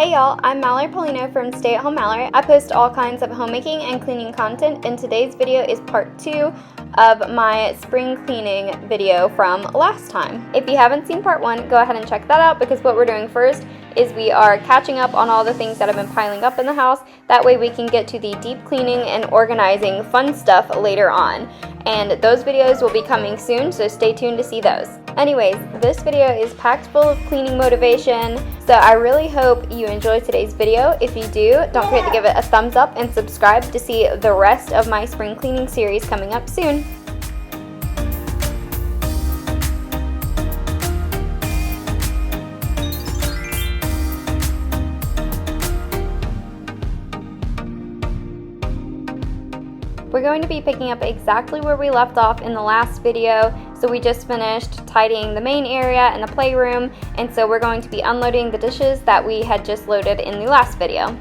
Hey y'all, I'm Mallory Polino from Stay at Home Mallory. I post all kinds of homemaking and cleaning content, and today's video is part 2 of my spring cleaning video from last time. If you haven't seen part 1, go ahead and check that out, because what we're doing first is we are catching up on all the things that have been piling up in the house. That way we can get to the deep cleaning and organizing fun stuff later on. And those videos will be coming soon, so stay tuned to see those. Anyways, this video is packed full of cleaning motivation, so I really hope you enjoy today's video. If you do, don't forget to give it a thumbs up and subscribe to see the rest of my spring cleaning series coming up soon. We're going to be picking up exactly where we left off in the last video. So we just finished tidying the main area and the playroom, and so we're going to be unloading the dishes that we had just loaded in the last video.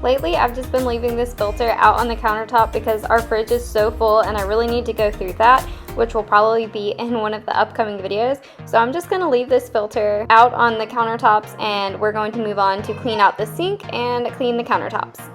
Lately, I've just been leaving this filter out on the countertop because our fridge is so full and I really need to go through that, which will probably be in one of the upcoming videos. So I'm just going to leave this filter out on the countertops, and we're going to move on to clean out the sink and clean the countertops.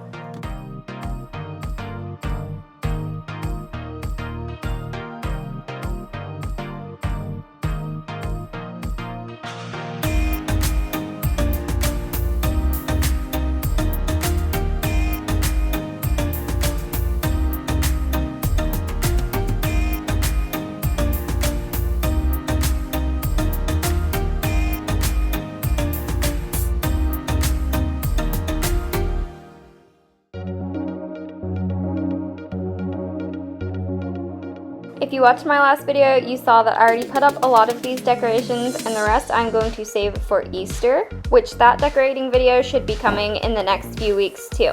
If you watched my last video, you saw that I already put up a lot of these decorations, and the rest I'm going to save for Easter, which that decorating video should be coming in the next few weeks too.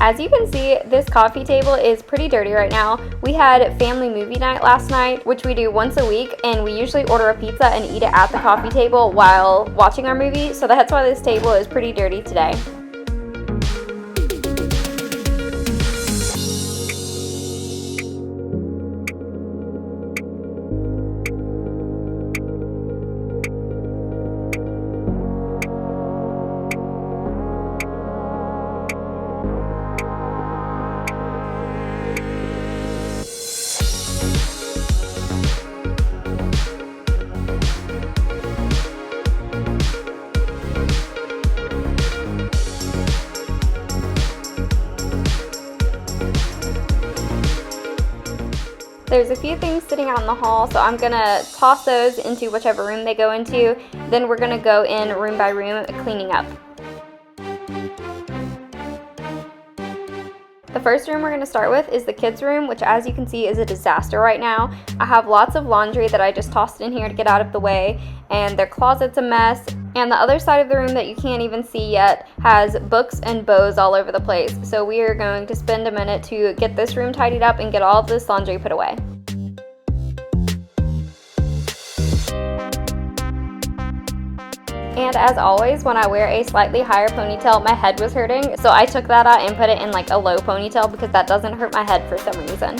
As you can see, this coffee table is pretty dirty right now. We had family movie night last night, which we do once a week, and we usually order a pizza and eat it at the coffee table while watching our movie, so that's why this table is pretty dirty today. There's a few things sitting out in the hall, so I'm gonna toss those into whichever room they go into. Then we're gonna go in room by room cleaning up. The first room we're going to start with is the kids' room, which as you can see is a disaster right now. I have lots of laundry that I just tossed in here to get out of the way, and their closet's a mess. And the other side of the room that you can't even see yet has books and bows all over the place. So we are going to spend a minute to get this room tidied up and get all of this laundry put away. And as always, when I wear a slightly higher ponytail, my head was hurting, so I took that out and put it in like a low ponytail because that doesn't hurt my head for some reason.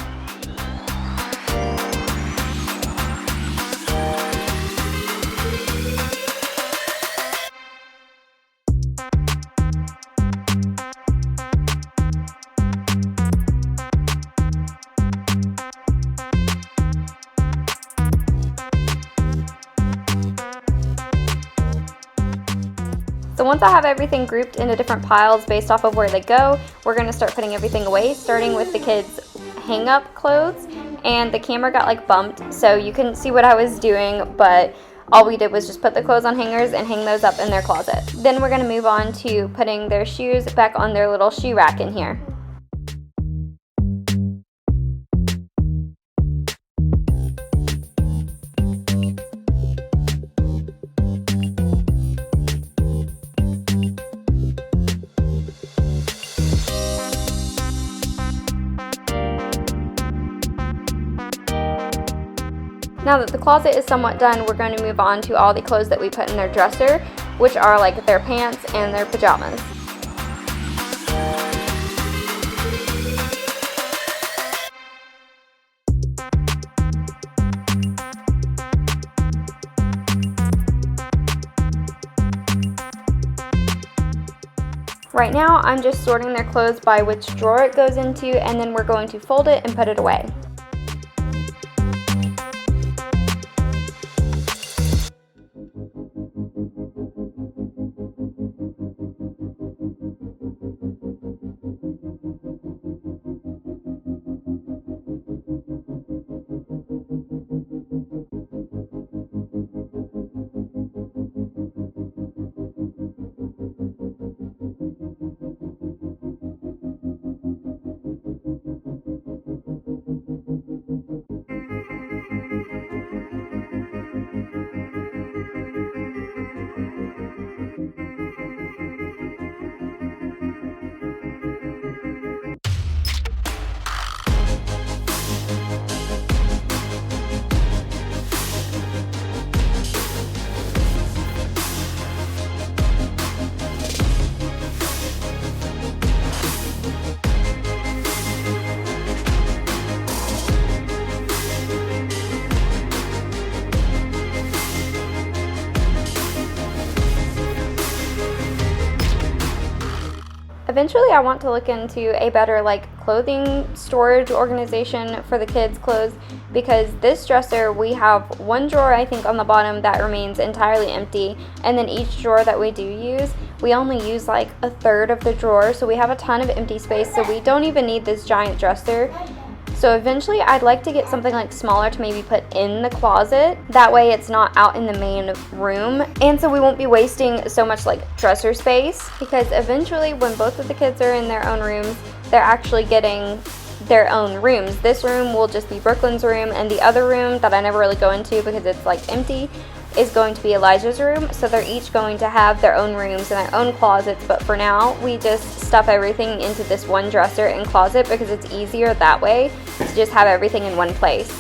So once I have everything grouped into different piles based off of where they go, we're going to start putting everything away, starting with the kids' hang-up clothes. And the camera got like bumped, so you couldn't see what I was doing, but all we did was just put the clothes on hangers and hang those up in their closet. Then we're going to move on to putting their shoes back on their little shoe rack in here. Now that the closet is somewhat done, we're going to move on to all the clothes that we put in their dresser, which are like their pants and their pajamas. Right now, I'm just sorting their clothes by which drawer it goes into, and then we're going to fold it and put it away. Eventually I want to look into a better like clothing storage organization for the kids' clothes, because this dresser, we have one drawer I think on the bottom that remains entirely empty, and then each drawer that we do use, we only use like a third of the drawer, so we have a ton of empty space, so we don't even need this giant dresser. So eventually I'd like to get something like smaller to maybe put in the closet. That way it's not out in the main room. And so we won't be wasting so much like dresser space, because eventually when both of the kids are in their own rooms, they're actually getting their own rooms. This room will just be Brooklyn's room, and the other room that I never really go into because it's like empty is going to be Elijah's room. So they're each going to have their own rooms and their own closets, but for now we just stuff everything into this one dresser and closet because it's easier that way to just have everything in one place.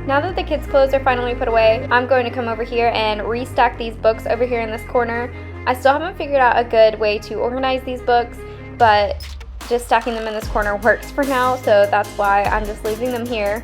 Now that the kids' clothes are finally put away, I'm going to come over here and restack these books over here in this corner. I still haven't figured out a good way to organize these books, but just stacking them in this corner works for now, so that's why I'm just leaving them here.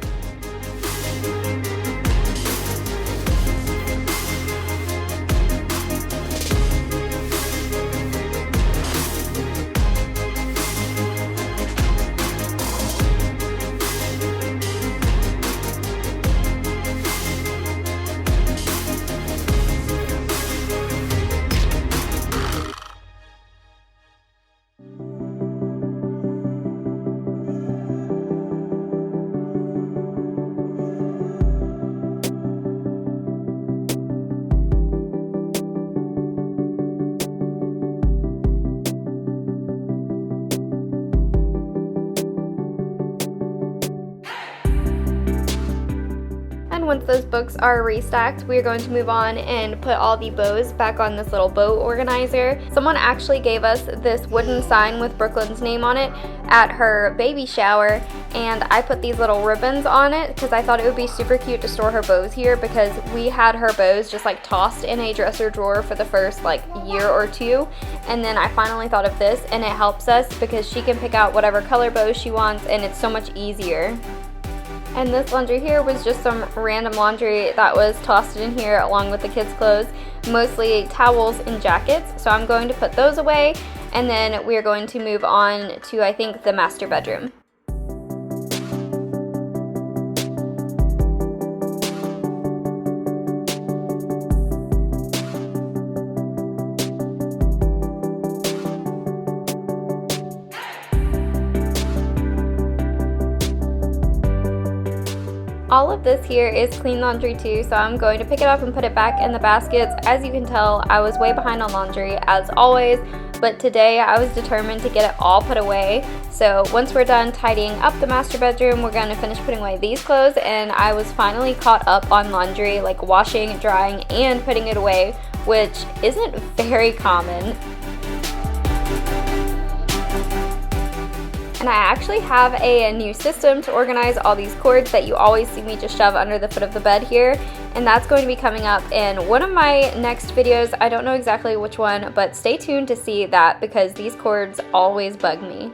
then once those books are restacked, we're going to move on and put all the bows back on this little bow organizer. Someone actually gave us this wooden sign with Brooklyn's name on it at her baby shower, and I put these little ribbons on it because I thought it would be super cute to store her bows here, because we had her bows just like tossed in a dresser drawer for the first like year or two, and then I finally thought of this, and it helps us because she can pick out whatever color bows she wants, and it's so much easier. And this laundry here was just some random laundry that was tossed in here along with the kids' clothes, mostly towels and jackets. So I'm going to put those away, and then we're going to move on to, I think, the master bedroom. All of this here is clean laundry too, so I'm going to pick it up and put it back in the baskets. As you can tell, I was way behind on laundry as always, but today I was determined to get it all put away. So once we're done tidying up the master bedroom, we're going to finish putting away these clothes, and I was finally caught up on laundry, like washing, drying, and putting it away, which isn't very common. And I actually have a new system to organize all these cords that you always see me just shove under the foot of the bed here, and that's going to be coming up in one of my next videos. I don't know exactly which one, but stay tuned to see that because these cords always bug me.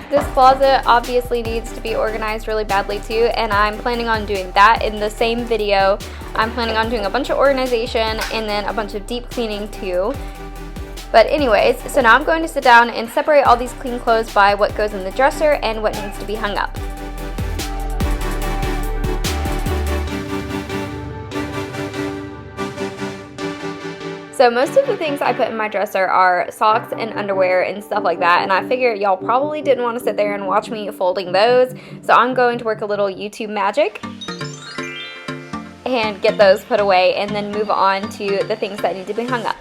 This closet obviously needs to be organized really badly too, and I'm planning on doing that in the same video. I'm planning on doing a bunch of organization and then a bunch of deep cleaning too. But anyways, so now I'm going to sit down and separate all these clean clothes by what goes in the dresser and what needs to be hung up. So most of the things I put in my dresser are socks and underwear and stuff like that, and I figure y'all probably didn't want to sit there and watch me folding those, so I'm going to work a little YouTube magic and get those put away and then move on to the things that need to be hung up.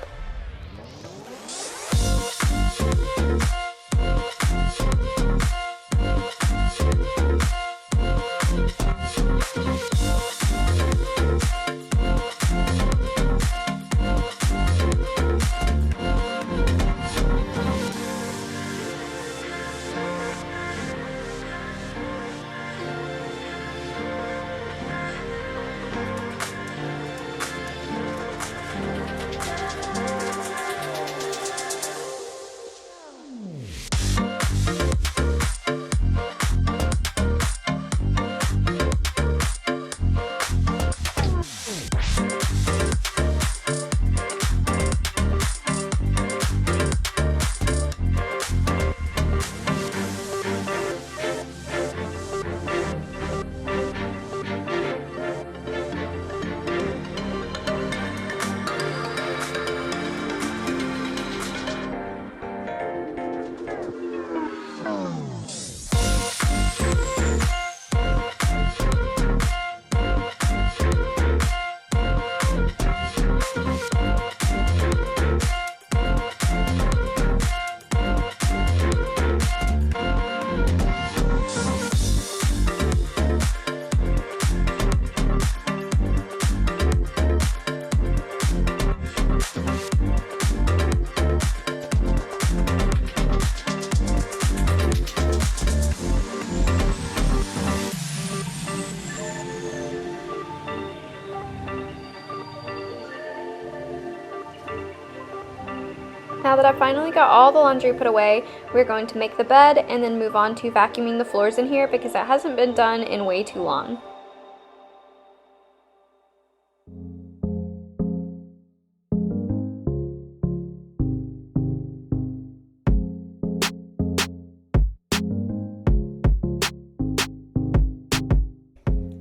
Now that I've finally got all the laundry put away, we're going to make the bed and then move on to vacuuming the floors in here because it hasn't been done in way too long.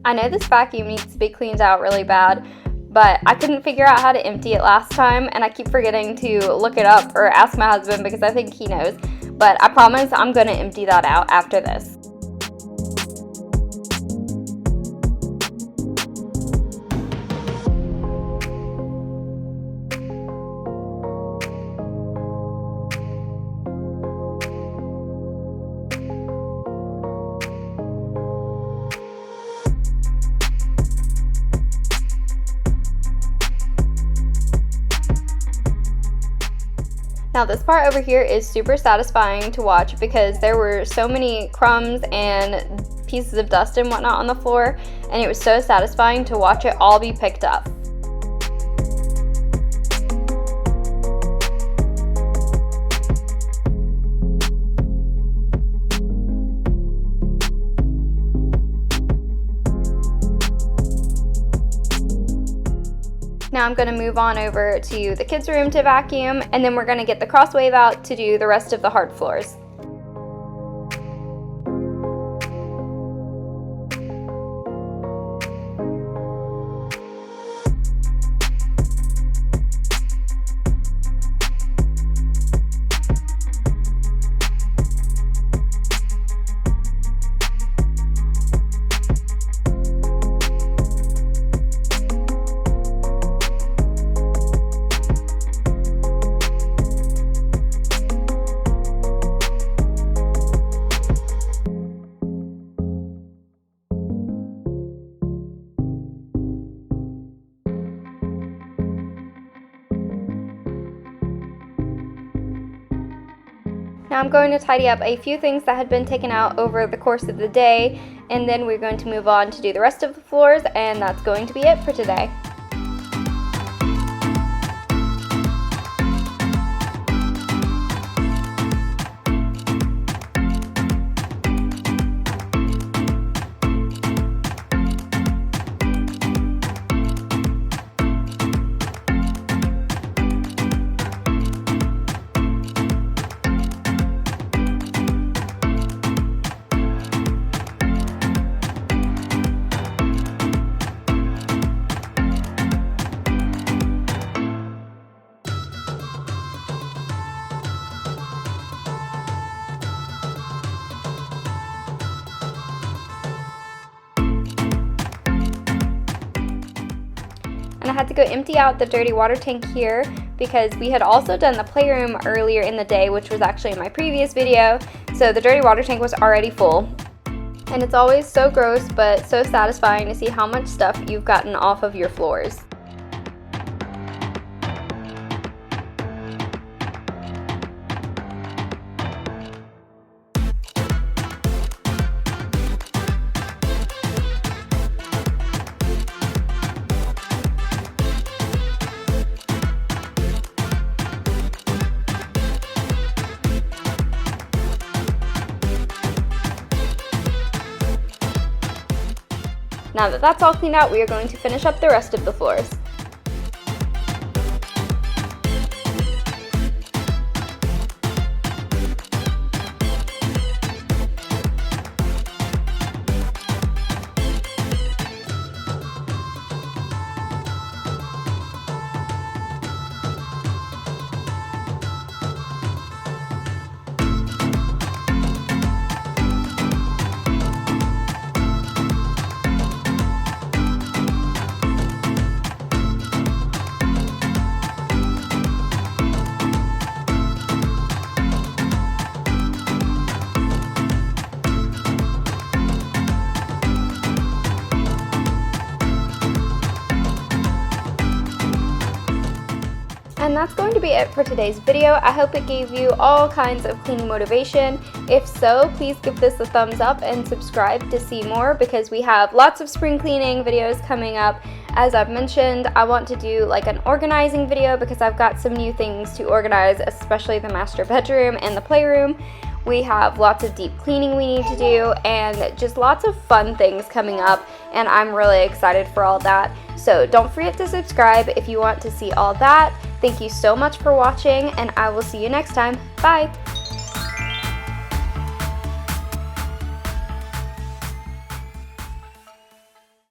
I know this vacuum needs to be cleaned out really bad, but I couldn't figure out how to empty it last time, and I keep forgetting to look it up or ask my husband because I think he knows. But I promise I'm going to empty that out after this. Now this part over here is super satisfying to watch because there were so many crumbs and pieces of dust and whatnot on the floor, and it was so satisfying to watch it all be picked up. Now I'm going to move on over to the kids' room to vacuum, and then we're going to get the cross wave out to do the rest of the hard floors. Now I'm going to tidy up a few things that had been taken out over the course of the day, and then we're going to move on to do the rest of the floors, and that's going to be it for today. And I had to go empty out the dirty water tank here because we had also done the playroom earlier in the day, which was actually in my previous video. So the dirty water tank was already full. And it's always so gross but so satisfying to see how much stuff you've gotten off of your floors. Now that that's all cleaned out, we are going to finish up the rest of the floors. And that's going to be it for today's video. I hope it gave you all kinds of cleaning motivation. If so, please give this a thumbs up and subscribe to see more because we have lots of spring cleaning videos coming up. As I've mentioned, I want to do like an organizing video because I've got some new things to organize, especially the master bedroom and the playroom. We have lots of deep cleaning we need to do and just lots of fun things coming up, and I'm really excited for all that. So don't forget to subscribe if you want to see all that. Thank you so much for watching, and I will see you next time. Bye!